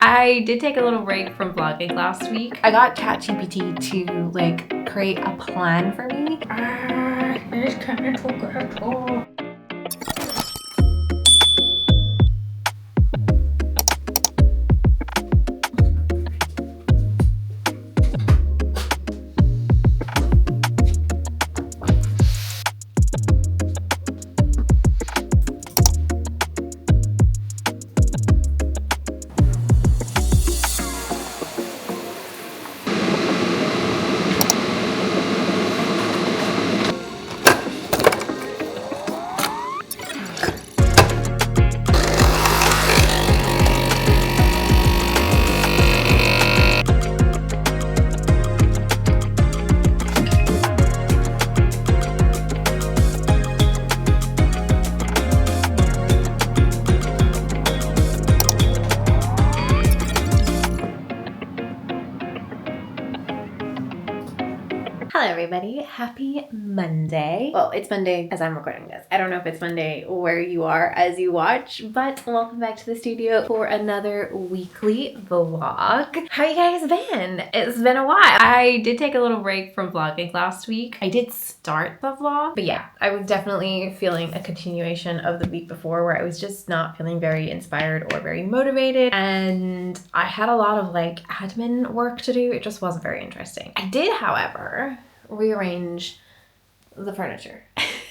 I did take a little break from vlogging last week. I got ChatGPT to like create a plan for me. It is kind of good. Hello everybody, happy Monday. Well, it's Monday as I'm recording this. I don't know if it's Monday where you are as you watch, but welcome back to the studio for another weekly vlog. How you guys been? It's been a while. I did take a little break from vlogging last week. I did start the vlog, but yeah, I was definitely feeling a continuation of the week before where I was just not feeling very inspired or very motivated, and I had a lot of like admin work to do. It just wasn't very interesting. I did, however, rearrange the furniture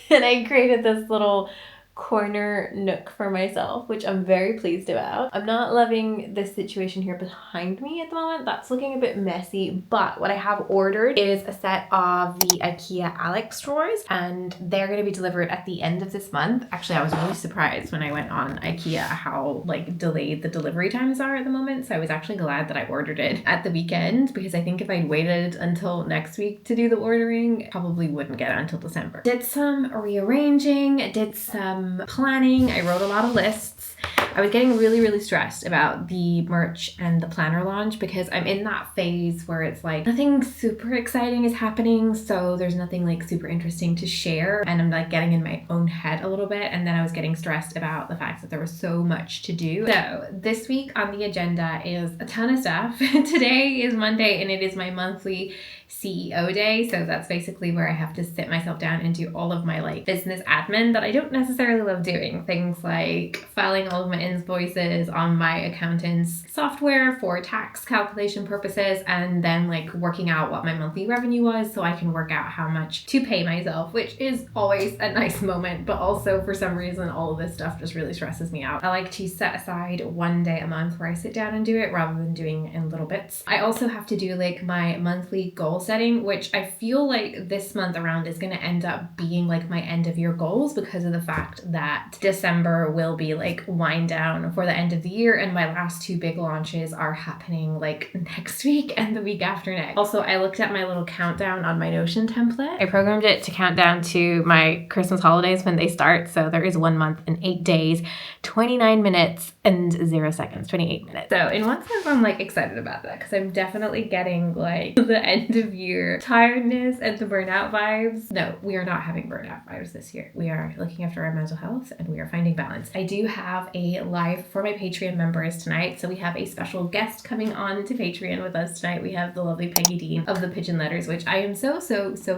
and I created this little corner nook for myself, which I'm very pleased about. I'm not loving this situation here behind me at the moment. That's looking a bit messy, but what I have ordered is a set of the IKEA Alex drawers, and they're going to be delivered at the end of this month. Actually, I was really surprised when I went on IKEA how like delayed the delivery times are at the moment, so I was actually glad that I ordered it at the weekend, because I think if I'd waited until next week to do the ordering, I probably wouldn't get it until December. Did some rearranging, did some planning. I wrote a lot of lists. I was getting really stressed about the merch and the planner launch because I'm in that phase where it's like nothing super exciting is happening, so there's nothing like super interesting to share, and I'm like getting in my own head a little bit, and then I was getting stressed about the fact that there was so much to do. So this week on the agenda is a ton of stuff. Today is Monday and it is my monthly CEO day, so that's basically where I have to sit myself down and do all of my like business admin that I don't necessarily love doing. Things like filing all of my invoices on my accountant's software for tax calculation purposes, and then like working out what my monthly revenue was so I can work out how much to pay myself, which is always a nice moment, but also for some reason all of this stuff just really stresses me out. I like to set aside one day a month where I sit down and do it rather than doing it in little bits. I also have to do like my monthly goal setting, which I feel like this month around is going to end up being like my end of year goals because of the fact that December will be like wind down for the end of the year, and my last two big launches are happening like next week and the week after next. Also, I looked at my little countdown on my Notion template. I programmed it to count down to my Christmas holidays when they start, so there is 1 month and 8 days, 29 minutes and 0 seconds, 28 minutes. So in one sense I'm like excited about that because I'm definitely getting like the end of year tiredness and the burnout vibes. No, we are not having burnout vibes this year. We are looking after our mental health and we are finding balance. I do have a live for my Patreon members tonight, so we have a special guest coming on to Patreon with us tonight. We have the lovely Peggy Dean of the Pigeon Letters, which I am so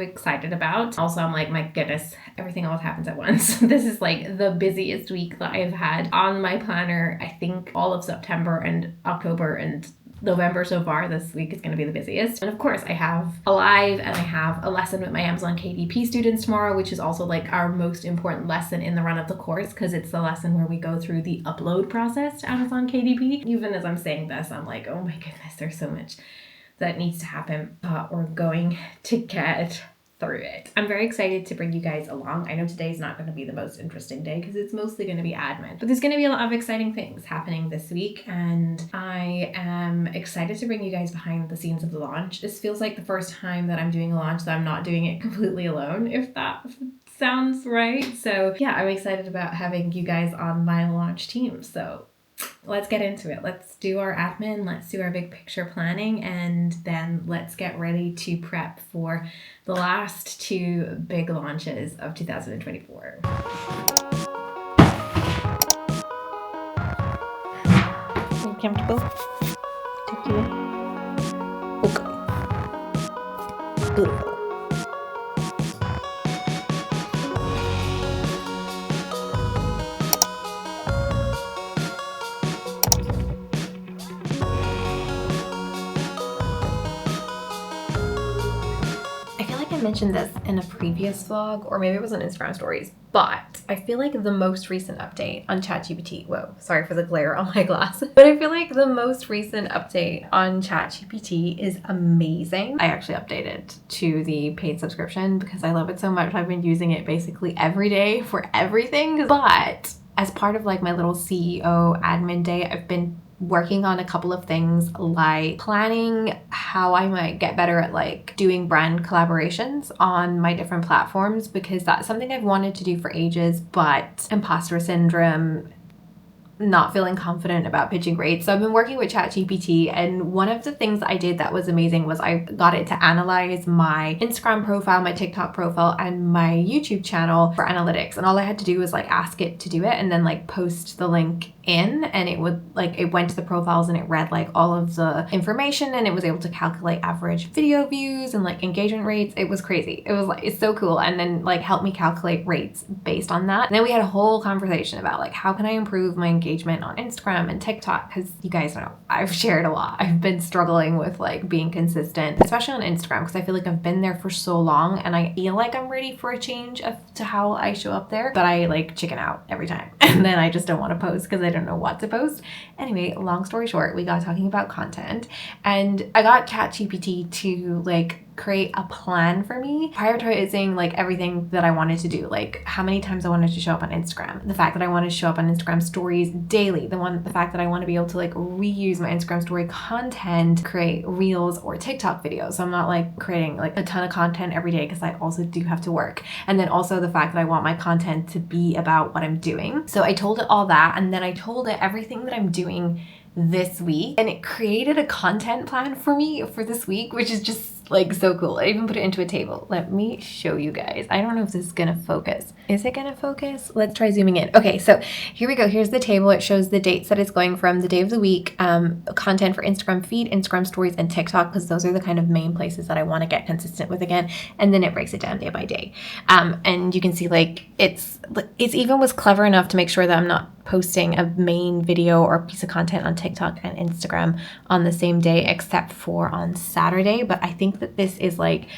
excited about. Also, I'm like, my goodness, everything always happens at once. This is like the busiest week that I've had on my planner. I think all of September and October and November so far. This week is going to be the busiest. And of course I have a live and I have a lesson with my Amazon KDP students tomorrow, which is also like our most important lesson in the run of the course because it's the lesson where we go through the upload process to Amazon KDP. Even as I'm saying this, I'm like, oh my goodness, there's so much that needs to happen, but we're going to get through it. I'm very excited to bring you guys along. I know today's not going to be the most interesting day because it's mostly going to be admin, but there's going to be a lot of exciting things happening this week, and I am excited to bring you guys behind the scenes of the launch. This feels like the first time that I'm doing a launch that I'm not doing it completely alone, if that sounds right. So yeah, I'm excited about having you guys on my launch team. So let's get into it. Let's do our admin, let's do our big picture planning, and then let's get ready to prep for the last two big launches of 2024. Are you comfortable? Thank you. Okay. Beautiful. I feel like I mentioned this in a previous vlog, or maybe it was on Instagram stories, but I feel like the most recent update on ChatGPT, whoa, sorry for the glare on my glass, but I feel like the most recent update on ChatGPT is amazing. I actually updated to the paid subscription because I love it so much. I've been using it basically every day for everything, but as part of like my little CEO admin day, I've been working on a couple of things like planning how I might get better at like doing brand collaborations on my different platforms, because that's something I've wanted to do for ages, but imposter syndrome, not feeling confident about pitching rates. So I've been working with ChatGPT, and one of the things I did that was amazing was I got it to analyze my Instagram profile, my TikTok profile, and my YouTube channel for analytics. And all I had to do was like ask it to do it and then like post the link in, and it would like, it went to the profiles and it read like all of the information, and it was able to calculate average video views and like engagement rates. It was crazy. It was like, it's so cool. And then like helped me calculate rates based on that. And then we had a whole conversation about like, how can I improve my engagement on Instagram and TikTok? Because you guys know I've shared a lot. I've been struggling with like being consistent, especially on Instagram, because I feel like I've been there for so long and I feel like I'm ready for a change to how I show up there, but I like chicken out every time. And then I just don't want to post because I don't know what to post. Anyway, long story short, we got talking about content, and I got ChatGPT to like create a plan for me, prioritizing like everything that I wanted to do, like how many times I wanted to show up on Instagram, the fact that I wanted to show up on Instagram stories daily, the fact that I want to be able to like reuse my Instagram story content, create reels or TikTok videos. So I'm not like creating like a ton of content every day because I also do have to work. And then also the fact that I want my content to be about what I'm doing. So I told it all that, and then I told it everything that I'm doing this week, and it created a content plan for me for this week, which is just like so cool. I even put it into a table. Let me show you guys. I don't know if this is gonna focus. Is it gonna focus? Let's try zooming in. Okay, so here we go. Here's the table. It shows the dates that it's going from, the day of the week, content for Instagram feed, Instagram stories, and TikTok, because those are the kind of main places that I want to get consistent with again. And then it breaks it down day by day. And you can see like it's even was clever enough to make sure that I'm not posting a main video or piece of content on TikTok and Instagram on the same day, except for on Saturday. But I think that this is like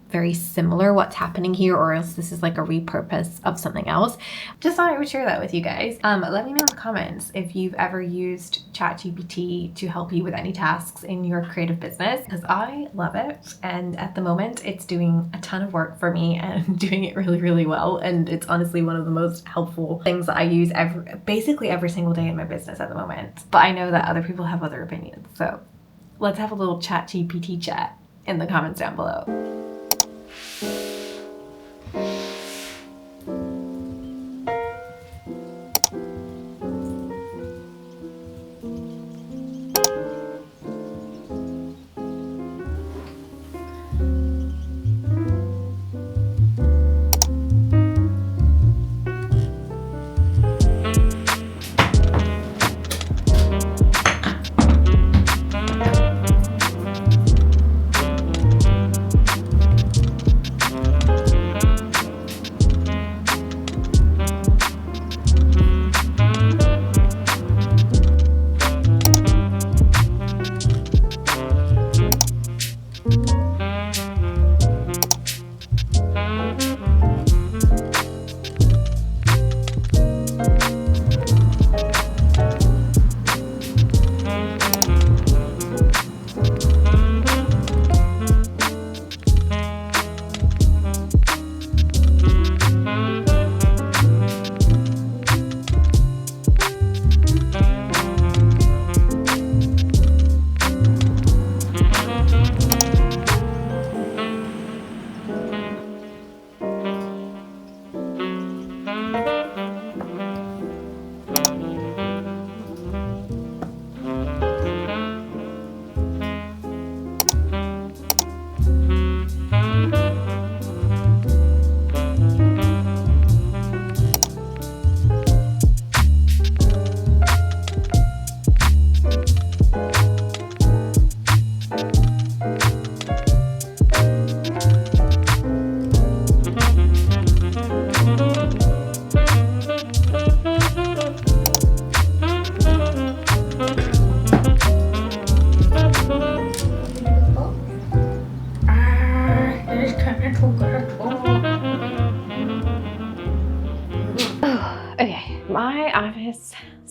very similar what's happening here, or else this is like a repurpose of something else. Just thought I would share that with you guys. Let me know in the comments if you've ever used ChatGPT to help you with any tasks in your creative business, because I love it, and at the moment it's doing a ton of work for me and doing it really, really well. And it's honestly one of the most helpful things that I use basically every single day in my business at the moment. But I know that other people have other opinions, so let's have a little ChatGPT chat in the comments down below.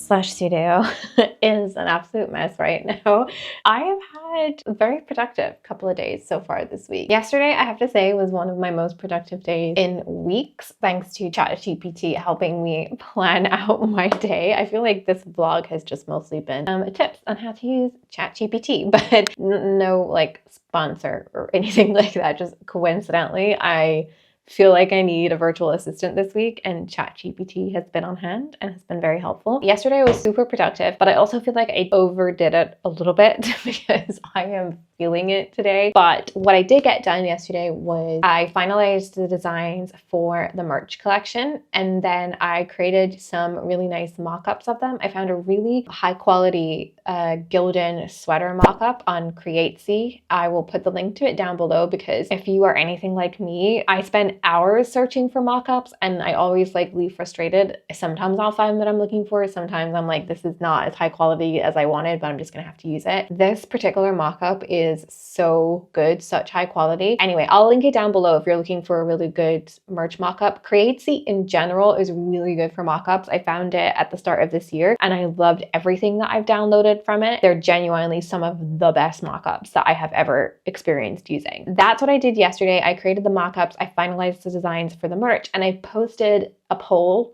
slash studio is an absolute mess right now. I have had a very productive couple of days so far this week. Yesterday, I have to say, was one of my most productive days in weeks, thanks to ChatGPT helping me plan out my day. I feel like this vlog has just mostly been tips on how to use ChatGPT, but no like sponsor or anything like that. Just coincidentally, I feel like I need a virtual assistant this week, and ChatGPT has been on hand and has been very helpful. Yesterday was super productive, but I also feel like I overdid it a little bit because I am feeling it today. But what I did get done yesterday was I finalized the designs for the merch collection, and then I created some really nice mock-ups of them. I found a really high quality Gildan sweater mock-up on Create. I will put the link to it down below, because if you are anything like me, I spend hours searching for mock-ups and I always like leave frustrated. Sometimes I'll find what I'm looking for. Sometimes I'm like, this is not as high quality as I wanted, but I'm just gonna have to use it. This particular mock-up is so good, such high quality. Anyway, I'll link it down below if you're looking for a really good merch mock-up. Create in general is really good for mock-ups. I found it at the start of this year and I loved everything that I've downloaded from it. They're genuinely some of the best mock-ups that I have ever experienced using. That's what I did yesterday. I created the mock-ups, I finalized the designs for the merch, and I posted a poll.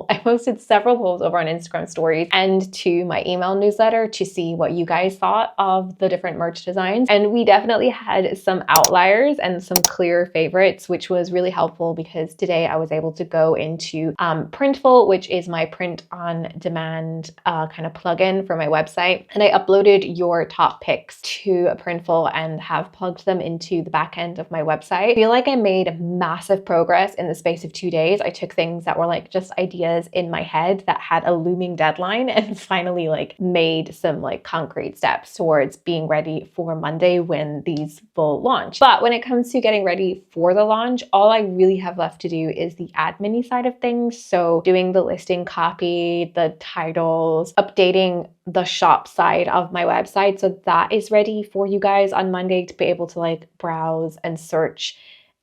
I posted several polls over on Instagram stories and to my email newsletter to see what you guys thought of the different merch designs. And we definitely had some outliers and some clear favorites, which was really helpful because today I was able to go into Printful, which is my print on demand kind of plugin for my website. And I uploaded your top picks to Printful and have plugged them into the back end of my website. I feel like I made massive progress in the space of 2 days. I took things that were like just ideas in my head that had a looming deadline and finally like made some like concrete steps towards being ready for Monday when these will launch. But when it comes to getting ready for the launch, all I really have left to do is the admin side of things. So doing the listing copy, the titles, updating the shop side of my website. So that is ready for you guys on Monday to be able to like browse and search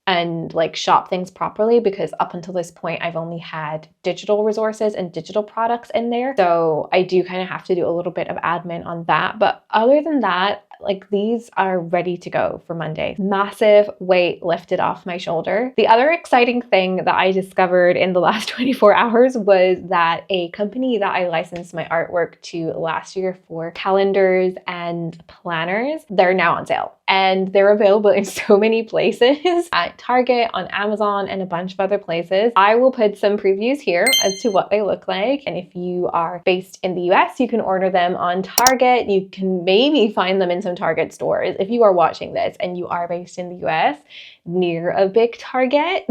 and like shop things properly, because up until this point I've only had digital resources and digital products in there. So I do kind of have to do a little bit of admin on that. But other than that, like these are ready to go for Monday. Massive weight lifted off my shoulder. The other exciting thing that I discovered in the last 24 hours was that a company that I licensed my artwork to last year for calendars and planners, they're now on sale. And they're available in so many places at Target, on Amazon, and a bunch of other places. I will put some previews here as to what they look like. And if you are based in the US, you can order them on Target. You can maybe find them in some Target stores. If you are watching this and you are based in the US near a big Target,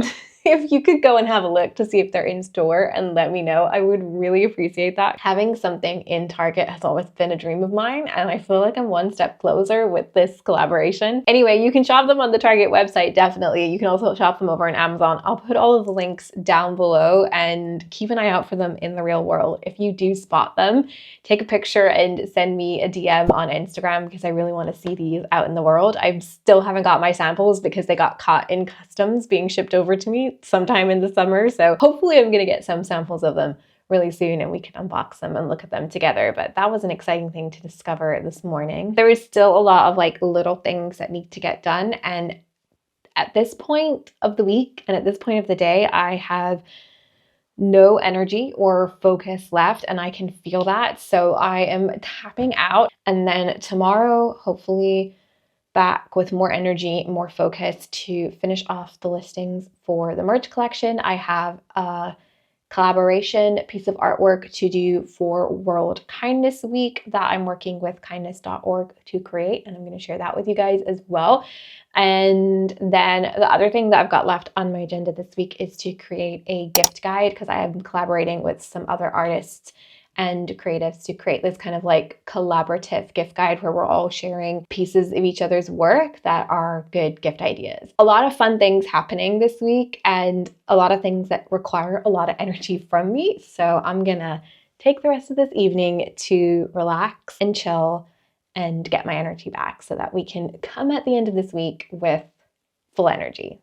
if you could go and have a look to see if they're in store and let me know, I would really appreciate that. Having something in Target has always been a dream of mine, and I feel like I'm one step closer with this collaboration. Anyway, you can shop them on the Target website, definitely. You can also shop them over on Amazon. I'll put all of the links down below, and keep an eye out for them in the real world. If you do spot them, take a picture and send me a DM on Instagram, because I really want to see these out in the world. I still haven't got my samples because they got caught in customs being shipped over to me sometime in the summer. So hopefully I'm gonna get some samples of them really soon and we can unbox them and look at them together. But that was an exciting thing to discover this morning. There is still a lot of like little things that need to get done. And at this point of the week and at this point of the day, I have no energy or focus left, and I can feel that. So I am tapping out, and then tomorrow, hopefully back with more energy, more focus to finish off the listings for the merch collection. I have a collaboration piece of artwork to do for World Kindness Week that I'm working with kindness.org to create, and I'm going to share that with you guys as well. And then the other thing that I've got left on my agenda this week is to create a gift guide, because I am collaborating with some other artists and creatives to create this kind of like collaborative gift guide where we're all sharing pieces of each other's work that are good gift ideas. A lot of fun things happening this week and a lot of things that require a lot of energy from me. So I'm gonna take the rest of this evening to relax and chill and get my energy back so that we can come at the end of this week with full energy.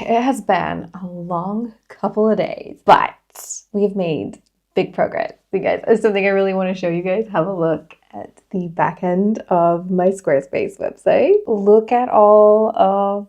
it has been a long couple of days, but we've made big progress. You guys, it's something I really want to show you guys. Have a look at the back end of my Squarespace website. Look at all of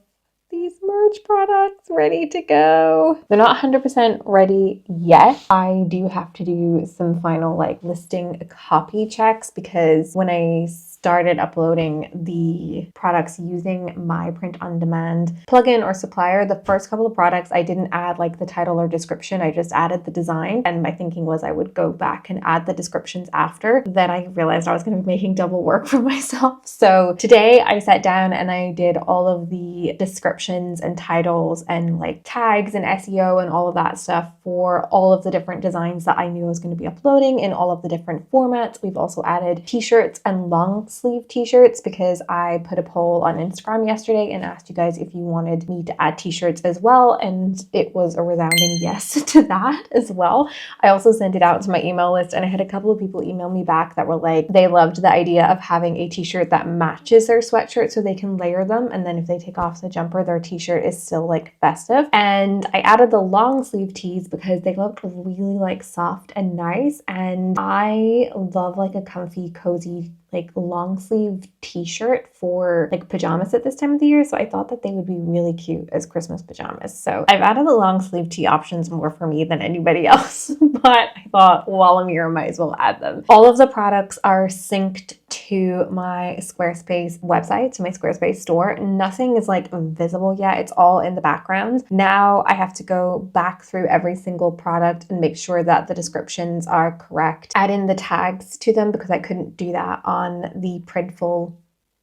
these merch products ready to go. They're not 100% ready yet. I do have to do some final listing copy checks, because when I started uploading the products using my print on demand plugin or supplier, the first couple of products I didn't add the title or description. I just added the design, and my thinking was I would go back and add the descriptions after. Then I realized I was going to be making double work for myself. So today I sat down and I did all of the descriptions and titles and tags and SEO and all of that stuff for all of the different designs that I knew I was going to be uploading in all of the different formats. We've also added t-shirts and long sleeve t-shirts, because I put a poll on Instagram yesterday and asked you guys if you wanted me to add t-shirts as well, and it was a resounding yes to that as well. I also sent it out to my email list, and I had a couple of people email me back that were they loved the idea of having a t-shirt that matches their sweatshirt so they can layer them, and then if they take off the jumper, their t-shirt is still festive. And I added the long sleeve tees because they looked really soft and nice, and I love a comfy, cozy long sleeve t-shirt for pajamas at this time of the year. So I thought that they would be really cute as Christmas pajamas. So I've added the long sleeve tee options more for me than anybody else, but I thought while I'm here, I might as well add them. All of the products are synced to my Squarespace website, to my Squarespace store. Nothing is visible yet. It's all in the background. Now I have to go back through every single product and make sure that the descriptions are correct. Add in the tags to them, because I couldn't do that on the Printful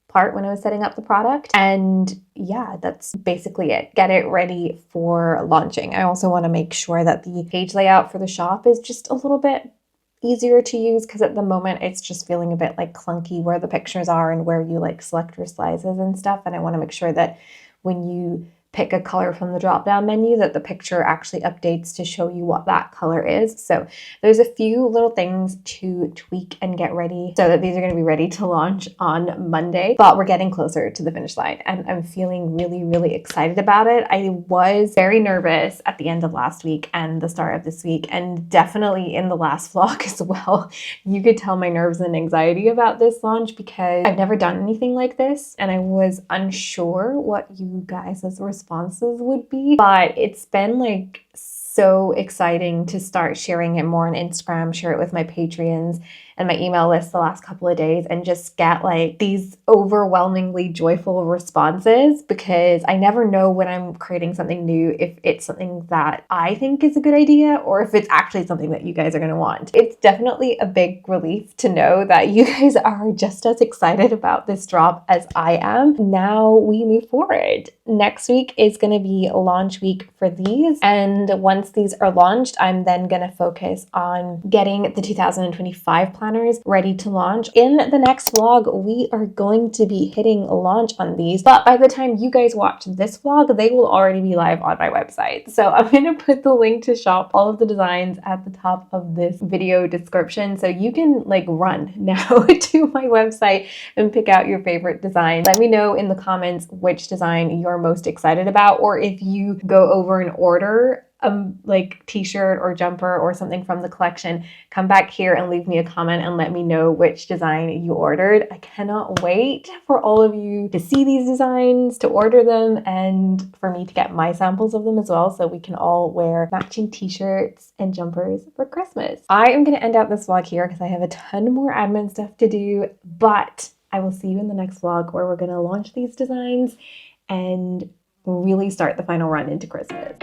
part when I was setting up the product. And yeah, that's basically it. Get it ready for launching. I also want to make sure that the page layout for the shop is just a little bit easier to use, because at the moment it's just feeling a bit clunky where the pictures are and where you select your slices and stuff. And I want to make sure that when you pick a color from the drop-down menu, that the picture actually updates to show you what that color is. So there's a few little things to tweak and get ready so that these are going to be ready to launch on Monday, but we're getting closer to the finish line and I'm feeling really, really excited about it. I was very nervous at the end of last week and the start of this week, and definitely in the last vlog as well. You could tell my nerves and anxiety about this launch, because I've never done anything like this and I was unsure what you guys' responses would be, but it's been so exciting to start sharing it more on Instagram, share it with my Patreons and my email list the last couple of days, and just get these overwhelmingly joyful responses, because I never know when I'm creating something new if it's something that I think is a good idea or if it's actually something that you guys are going to want. It's definitely a big relief to know that you guys are just as excited about this drop as I am. Now we move forward. Next week is going to be a launch week for these, and once these are launched, I'm then going to focus on getting the 2025 planners ready to launch. In the next vlog, we are going to be hitting launch on these, but by the time you guys watch this vlog, they will already be live on my website. So I'm going to put the link to shop all of the designs at the top of this video description, so you can run now to my website and pick out your favorite design. Let me know in the comments which design you're most excited about, or if you go over and order t-shirt or jumper or something from the collection, come back here and leave me a comment and let me know which design you ordered. I cannot wait for all of you to see these designs, to order them, and for me to get my samples of them as well, so we can all wear matching t-shirts and jumpers for Christmas. I am going to end out this vlog here because I have a ton more admin stuff to do, but I will see you in the next vlog where we're going to launch these designs and really start the final run into Christmas.